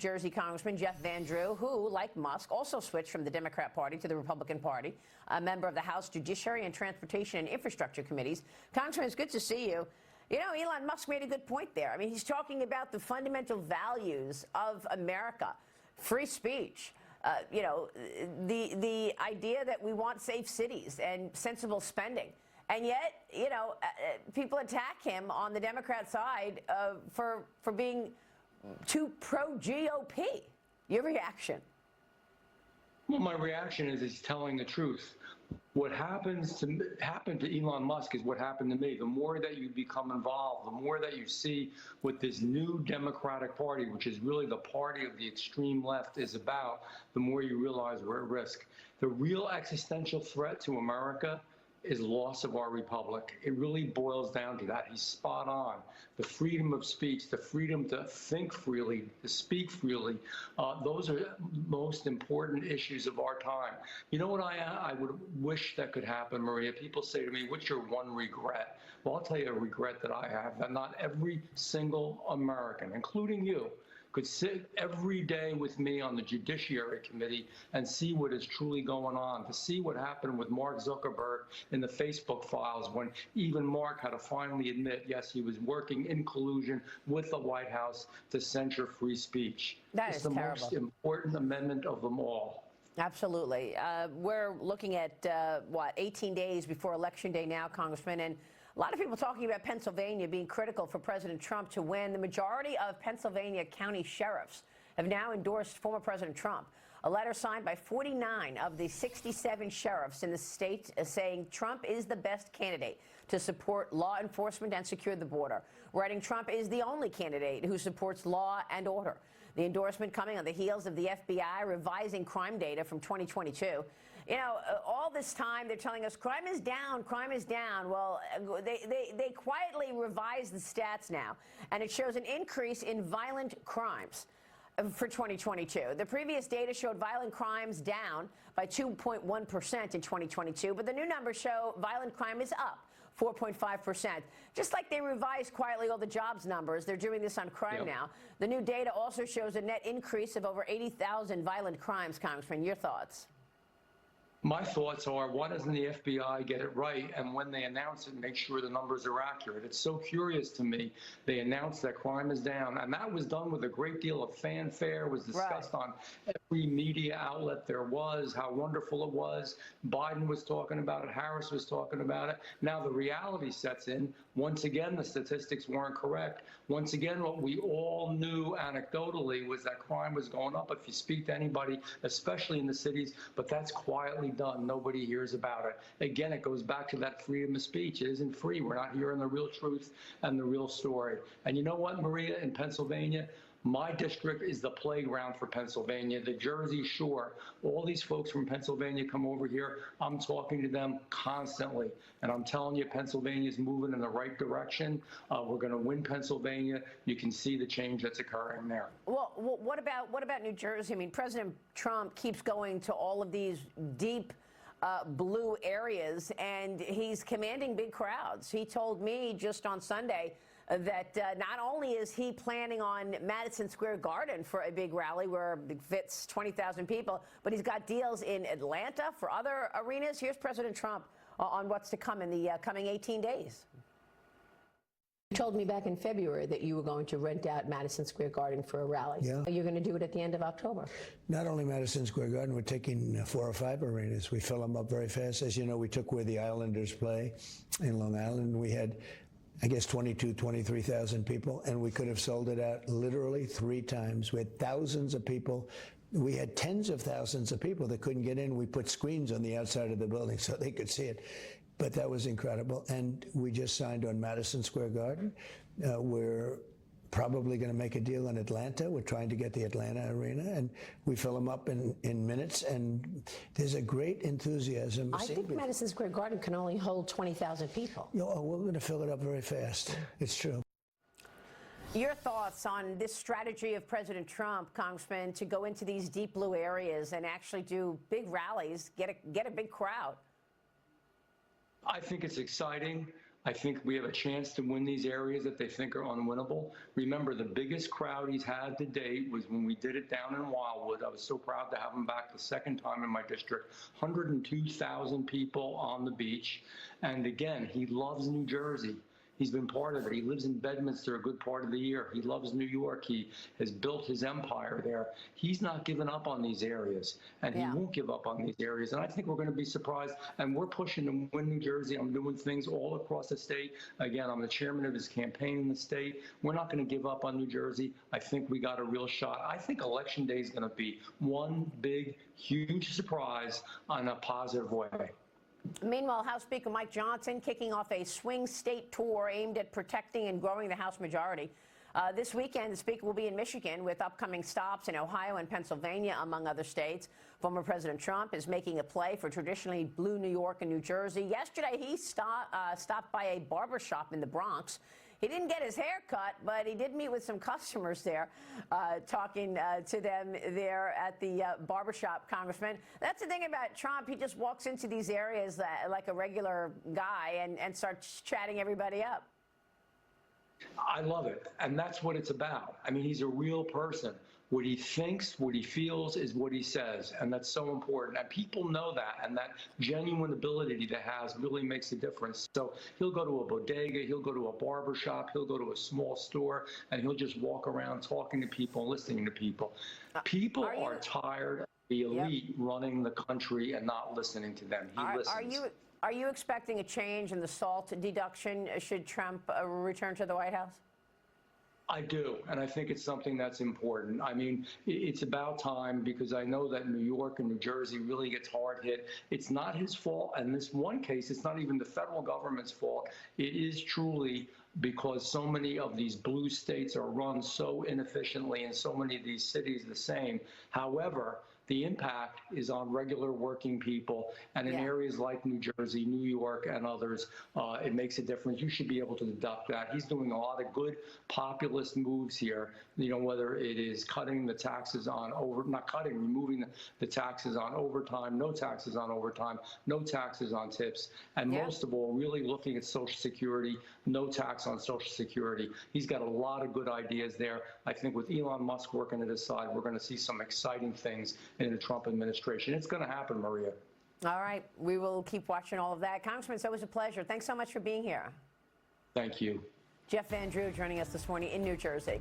Jersey Congressman Jeff Van Drew, who, like Musk, also switched from the Democrat Party to the Republican Party, a member of the House Judiciary and Transportation and Infrastructure Committees. Congressman, it's good to see you. You know, Elon Musk made a good point there. I mean, he's talking about the fundamental values of America, free speech, you know, the idea that we want safe cities and sensible spending. And yet, you know, people attack him on the Democrat side for being too pro-GOP. Your reaction? Well, my reaction is he's telling the truth. What happened to Elon Musk is what happened to me. The more that you become involved, the more that you see what this new Democratic Party, which is really the party of the extreme left, is about, the more you realize we're at risk. The real existential threat to America is loss of our republic. It really boils down to that. He's spot on. The freedom of speech, the freedom to think freely, to speak freely, those are most important issues of our time. You know what I would wish that could happen, Maria? People say to me, what's your one regret? Well, I'll tell you a regret that I have, that not every single American, including you, could sit every day with me on the Judiciary Committee and see what is truly going on, to see what happened with Mark Zuckerberg in the Facebook files when even Mark had to finally admit, yes, he was working in collusion with the White House to censure free speech. That is terrible. It's the most important amendment of them all. Absolutely. We're looking at, 18 days before Election Day now, Congressman, and a lot of people talking about Pennsylvania being critical for President Trump to win. The majority of Pennsylvania county sheriffs have now endorsed former President Trump. A letter signed by 49 of the 67 sheriffs in the state saying Trump is the best candidate to support law enforcement and secure the border, writing Trump is the only candidate who supports law and order. The endorsement coming on the heels of the FBI revising crime data from 2022. You know, all this time they're telling us crime is down, crime is down. Well, they quietly revised the stats now, and it shows an increase in violent crimes for 2022. The previous data showed violent crimes down by 2.1% in 2022, but the new numbers show violent crime is up 4.5%. Just like they revised quietly all the jobs numbers, they're doing this on crime now. The new data also shows a net increase of over 80,000 violent crimes, Congressman. Your thoughts? My thoughts are, why doesn't the FBI get it right? And when they announce it, make sure the numbers are accurate. It's so curious to me. They announced that crime is down, and that was done with a great deal of fanfare, was discussed on every media outlet there was, how wonderful it was. Biden was talking about it. Harris was talking about it. Now the reality sets in. Once again, the statistics weren't correct. Once again, what we all knew anecdotally was that crime was going up if you speak to anybody, especially in the cities, but that's quietly done. Nobody hears about it. Again, it goes back to that freedom of speech. It isn't free. We're not hearing the real truth and the real story. And you know what, Maria, in Pennsylvania, my district is the playground for Pennsylvania, the Jersey Shore. All these folks from Pennsylvania come over here. I'm talking to them constantly. And I'm telling you, Pennsylvania is moving in the right direction. We're going to win Pennsylvania. You can see the change that's occurring there. Well, what about New Jersey? I mean, President Trump keeps going to all of these deep blue areas, and he's commanding big crowds. He told me just on Sunday that not only is he planning on Madison Square Garden for a big rally where it fits 20,000 people, but he's got deals in Atlanta for other arenas. Here's President Trump on what's to come in the coming 18 days. You told me back in February that you were going to rent out Madison Square Garden for a rally. Yeah. You're going to do it at the end of October. Not only Madison Square Garden, we're taking 4 or 5 arenas. We fill them up very fast. As you know, we took where the Islanders play in Long Island. We had, I guess, 23,000 people, and we could have sold it out literally 3 times. We had thousands of people. We had tens of thousands of people that couldn't get in. We put screens on the outside of the building so they could see it. But that was incredible. And we just signed on Madison Square Garden. We're probably going to make a deal in Atlanta. We're trying to get the Atlanta arena, and we fill them up in minutes. And there's a great enthusiasm. I think Madison Square Garden can only hold 20,000 people. You know, we're going to fill it up very fast. It's true. Your thoughts on this strategy of President Trump, Congressman, to go into these deep blue areas and actually do big rallies, get a big crowd? I think it's exciting. I think we have a chance to win these areas that they think are unwinnable. Remember, the biggest crowd he's had to date was when we did it down in Wildwood. I was so proud to have him back the second time in my district. 102,000 people on the beach. And again, he loves New Jersey. He's been part of it. He lives in Bedminster a good part of the year. He loves New York. He has built his empire there. He's not given up on these areas, and he won't give up on these areas. And I think we're going to be surprised. And we're pushing to win New Jersey. I'm doing things all across the state. Again, I'm the chairman of his campaign in the state. We're not going to give up on New Jersey. I think we got a real shot. I think Election Day is going to be one big, huge surprise in a positive way. Meanwhile, House Speaker Mike Johnson kicking off a swing state tour aimed at protecting and growing the House majority. This weekend, the Speaker will be in Michigan with upcoming stops in Ohio and Pennsylvania, among other states. Former President Trump is making a play for traditionally blue New York and New Jersey. Yesterday, he stopped by a barbershop in the Bronx. He didn't get his hair cut, but he did meet with some customers there, talking to them there at the barbershop, Congressman. That's the thing about Trump. He just walks into these areas like a regular guy and starts chatting everybody up. I love it. And that's what it's about. I mean, he's a real person. What he thinks, what he feels is what he says. And that's so important. And people know that. And that genuine ability that he has really makes a difference. So he'll go to a bodega, he'll go to a barber shop, he'll go to a small store, and he'll just walk around talking to people and listening to people. People are tired of the elite running the country and not listening to them. He listens. Are you expecting a change in the SALT deduction should Trump return to the White House? I do, and I think it's something that's important. I mean, it's about time, because I know that New York and New Jersey really gets hard hit. It's not his fault. In this one case, it's not even the federal government's fault. It is truly because so many of these blue states are run so inefficiently and so many of these cities the same. However, the impact is on regular working people, and in areas like New Jersey, New York, and others, it makes a difference. You should be able to deduct that. He's doing a lot of good populist moves here, you know, whether it is cutting the taxes on removing the taxes on overtime, no taxes on overtime, no taxes on tips, and most of all, really looking at Social Security, no tax on Social Security. He's got a lot of good ideas there. I think with Elon Musk working at his side, we're going to see some exciting things in the Trump administration. It's going to happen, Maria. All right. We will keep watching all of that. Congressman, it's always a pleasure. Thanks so much for being here. Thank you. Jeff Van Drew joining us this morning in New Jersey.